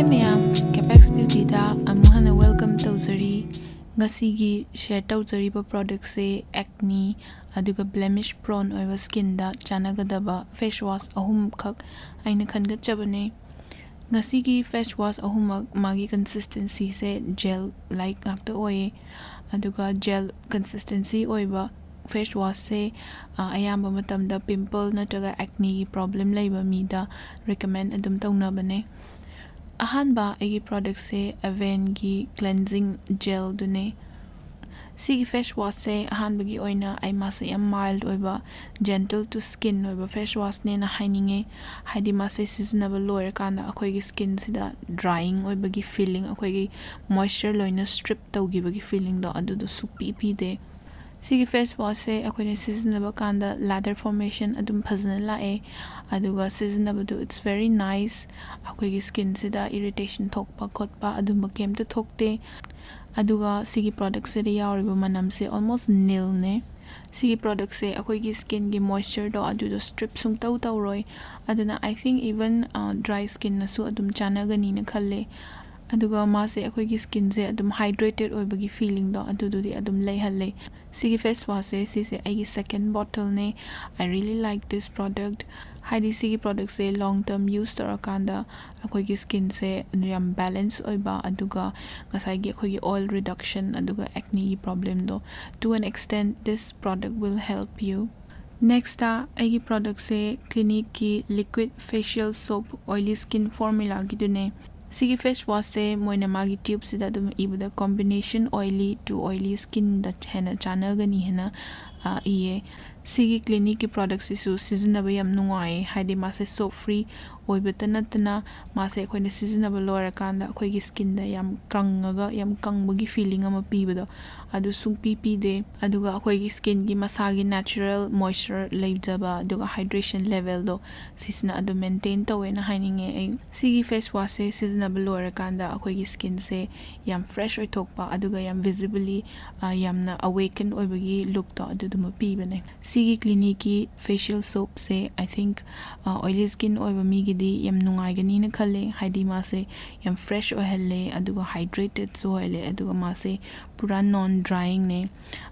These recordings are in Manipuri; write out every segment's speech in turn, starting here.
Hi Mayam, Capex Beauty da amuhana welcome tawzari. Ngasigi share tawzariba product se acne aduga blemish prone oiba skin da chanagadaba face wash ahum khak aina khangatchabane. Ngasigi face wash ahumak magi consistency se gel like after oye aduga gel consistency oiba face wash se ayamba matamda pimple nataga acne problem laiba mida recommend adum tawnabane. Ahanba agi product se Avene gi cleansing gel dune. Sigi face wash se ahanbagi oina ay masa yam mild oiba gentle to skin oiba face wash ne na haininge haidi masa seasonable lower kana akhoi gi skin sida drying oibagi feeling akhoi gi moisture loina strip tawgibagi feeling do adu do supi pi de. Sigi face wash se akhoi seasonable kanda lather formation adum phazana lae aduga seasonable do it's very nice akhoi gi skin sida irritation thokpa khotpa adum kemta thokte aduga sigi product se yauriba manam se almost nil ne. Sigi product se akhoi gi skin gi moisture do adu do strip sung taw roi aduna I think even dry skin na su adum chana gani na khalle aduga ma se akhoi gi skin se adum hydrated oibagi feeling do adu do di adum lei halle. Sigi face wash se si se ai second bottle ne I really like this product. Haidi sigi product se long term use tarakanda akhoi gi skin se yam balance oiba aduga ngasai gi akhoi gi oil reduction aduga acne problem do to an extent this product will help you. Next ai product se Clinique ki liquid facial soap oily skin formula gi dune. Sigi face wash se moina magi tube sida dum ibada combination oily to oily skin that hena chana gani hena iye. Sigi Clinique ki products isu seasonable yam nungai haidi mase soap free oibata natana mase akhoi seasonable lower kanda akhoi gi skin da yam kangaga yam kangbagi feeling ama pibado adu sung pi de aduga akhoi gi skin gi masagi natural moisture leibjaba aduga hydration level do sisna adu maintain tawe na haininge ai. Sigi face wash se seasonable lower kanda akhoi gi skin se yam fresh oi thokpa aduga yam visibly yamna awaken oibagi look do adu dum pibane. Sigi Clinique ki facial soap se I think oily skin oiba mi gidi yam nungai gani na khalle haidi ma se yam fresh ohalle aduga hydrated so oile aduga ma se pura non drying ne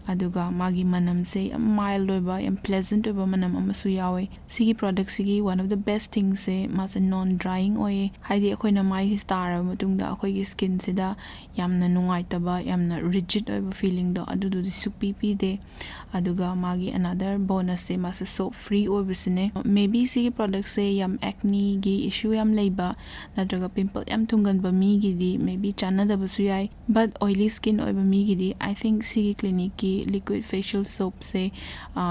aduga magi manam se yam mild oiba yam pleasant oiba manam amasu yawe. Sigi product sigi one of the best things se ma se non drying oye haidi akhoi na mai star matungda akhoi gi skin sida yamna nungai taba yamna rigid oiba feeling do adu do supi pi de aduga magi another bonus se masa soap free oibisine. Maybe sigi product se yam acne gi issue yam leiba natraga pimple yam tunganba mi gi di maybe chana da basu yai but oily skin oiba mi gi di I think Sigi Clinique ki liquid facial soap se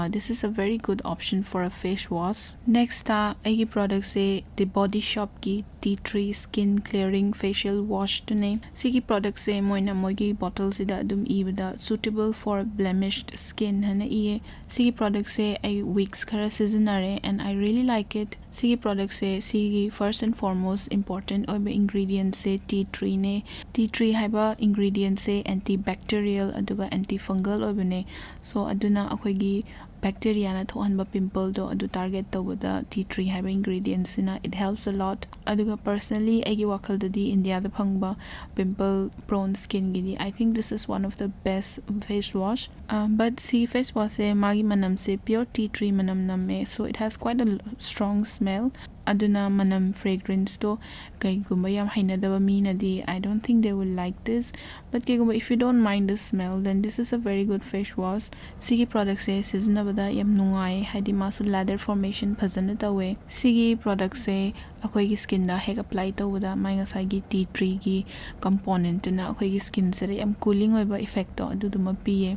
this is a very good option for a face wash. Next aigi product se the Body Shop ki tea tree skin clearing facial wash tune. Sigi product se moina moigi bottle sida adum ibada suitable for blemished skin hana iye. Sigi product se I weeks khara seasonare and I really like it. Sigi product se sigi first and foremost important oiba ingredient se tea tree ne. Tea tree haiba ingredient se antibacterial aduga antifungal oibane so aduna akhoi gi bacteria na thohanba pimple do adu target tawada tea tree haiba ingredients ina it helps a lot. Aduga personally aigi wakal dadi India da phangba pimple prone skin gidi I think this is one of the best face wash. But see face wash se magi manam se pure tea tree manam namme so it has quite a strong smell. Aduna manam fragrance do kaigumba yam hainadaba mi na di I don't think they will like this but kaigumba if you don't mind the smell then this is a very good face wash. Sigi product se seasonabada yam nungai haidi masu lather formation phazana tawe. Sigi product se akhoi gi skin da hek apply tawada mai ngasai gi tea tree gi component na akhoi gi skin se yam cooling oiba effect do adu duma piye.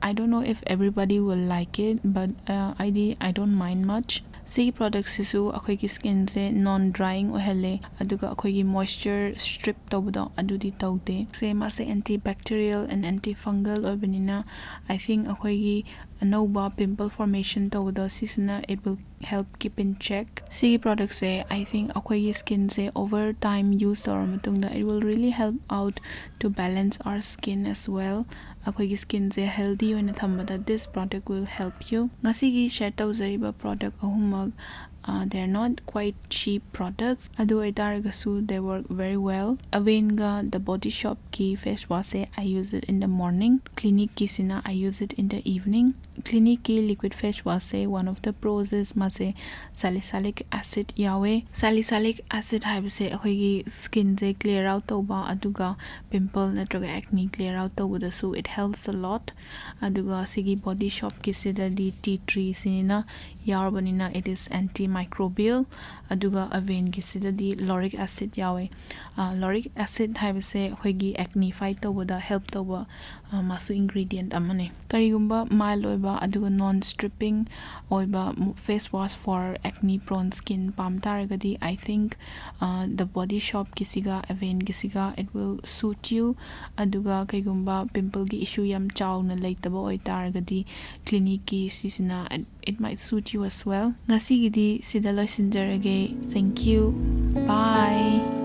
I don't know if everybody will like it but I don't mind much. Sigi products isu akhoi gi skin se non drying ohalle aduga akhoi gi moisture strip tawda adudi tawde se ma se antibacterial and antifungal oibanina I think akhoi gi anauba pimple formation tawda sisna it will help keep in check. Sigi products se I think akhoi gi skin se over time use or matungda it will really help out to balance our skin as well. Akhoi gi skin se healthy oina thambada this product will help you. Ngasi gi share tawzariba product ahumag they're not quite cheap products adu oitaragasu they work very well. Avene ga the Body Shop ki face wash I use it in the morning. Clinique ki sina I use it in the evening. Clinique ki liquid face wash one of the pros is mase salicylic acid yawe. Salicylic acid haibase akhoi skin je clear out tawba aduga pimple natraga acne clear out tawda so it helps a lot. Aduga sigi Body Shop ki sida di tea tree sinina yarbanina it is antimicrobial. Aduga Avene ki sida di lauric acid yawe. Lauric acid haibase akhoi acne fight tawda help tawba masu ingredient amane. Karigumba mild oiba aduga non stripping oiba face wash for acne prone skin pam taragadi I think the Body Shop kisiga Avene kisiga it will suit you. Aduga kaigumba pimple gi issue yam chawna leitaba oi taragadi Clinique ki sisina it might suit you as well. Ngasi gidi sida loisinjarage. Thank you. Bye.